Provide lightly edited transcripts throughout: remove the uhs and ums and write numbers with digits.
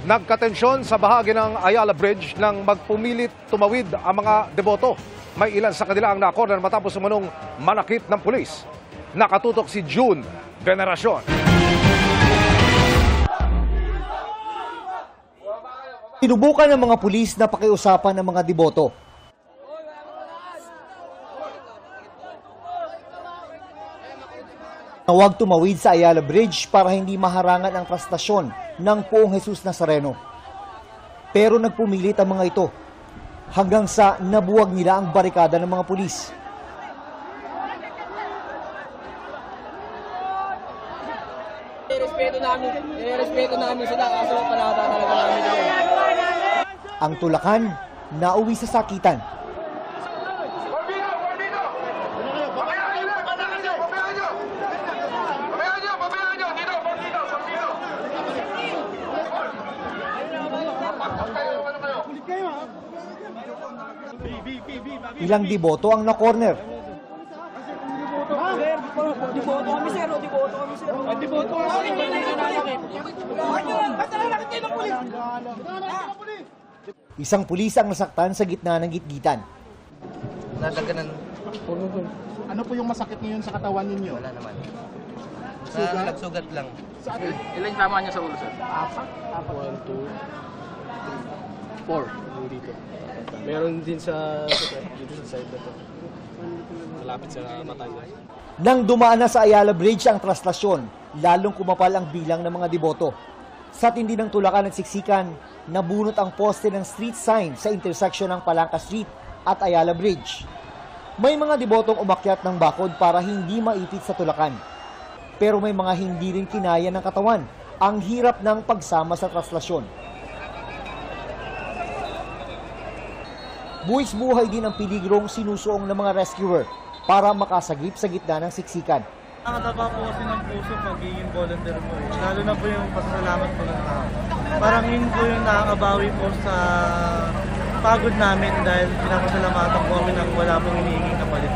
Nagkatensyon sa bahagi ng Ayala Bridge nang magpumilit tumawid ang mga deboto. May ilan sa kanila ang na-corner matapos umanong manakit ng pulis. Nakatutok si June Veneracion. Sinubukan ng mga pulis na pakiusapan ng mga deboto. Huwag tumawid sa Ayala Bridge para hindi maharangan ang prastasyon ng Poong Jesus Nazareno. Pero nagpumilit ang mga ito hanggang sa nabuwag nila ang barikada ng mga pulis. Respeto namin sila kaso panata talaga namin sila. Ang tulakan nauwi sa sakitan. Ilang deboto ang na-corner. Diboto kami sir, diboto kami sir. Diboto kami. Isang pulis ang nasaktan sa gitna ng gitgitan. Nadaganan. Ano po yung masakit ngayon sa katawan ninyo? Wala naman. Nagsugat lang. Ilan tama niya sa ulo sir? 1, 2, 3, 4. Dito. Meron din dito sa side na to. Malapit sa mata niya. Nang dumaan na sa Ayala Bridge ang traslasyon, lalong kumapal ang bilang ng mga deboto. Sa tindi ng tulakan at siksikan, nabunot ang poste ng street sign sa intersection ng Palangka Street at Ayala Bridge. May mga debotong umakyat ng bakod para hindi maipit sa tulakan. Pero may mga hindi rin kinaya ng katawan ang hirap ng pagsama sa traslasyon. Buwis-buhay din ang peligrong sinusuong ng mga rescuer para makasagip sa gitna ng siksikan. Nakatapa po kasi ng puso pagiging volunteer po eh. Lalo na po yung pasasalamat po ng tao. Parang yun po yung nakakabawi po sa pagod namin dahil pinapasalamatan po kami nang wala pong hinihinging kapalit.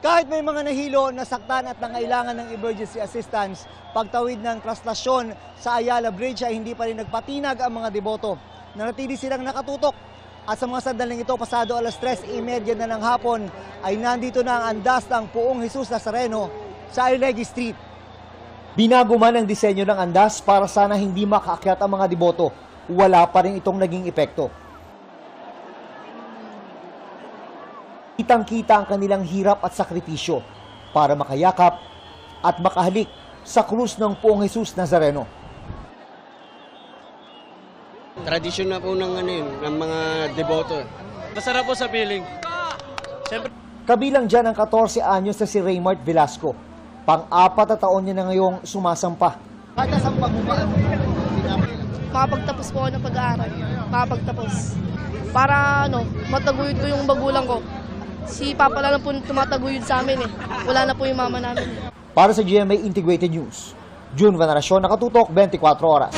Kahit may mga nahilo, nasaktan at nangailangan ng emergency assistance, pagtawid ng traslasyon sa Ayala Bridge ay hindi pa rin nagpatinag ang mga deboto. Nanatili silang nakatutok. At sa mga sandaling ito, pasado 3:30 na ng hapon, ay nandito na ang andas ng Poong Jesus Nazareno sa Arlegui Street. Binago man ang disenyo ng andas para sana hindi makaakyat ang mga deboto. Wala pa rin itong naging epekto. Kitang-kita ang kanilang hirap at sakripisyo para makayakap at makahalik sa krus ng Poong Jesus Nazareno. Tradisyon na po ng mga deboto. Masarap po sa feeling. Siyempre. Kabilang dyan ang 14 anyos na si Raymart Velasco. Pang-4 na taon niya na ngayong sumasampa. Makapagtapos po ako ng pag-aaral. Makapagtapos. Para mataguyod ko yung magulang ko. Si Papa lang po tumataguyod sa amin eh. Wala na po yung mama namin. Para sa GMA Integrated News, June Veneracion, nakatutok 24 oras.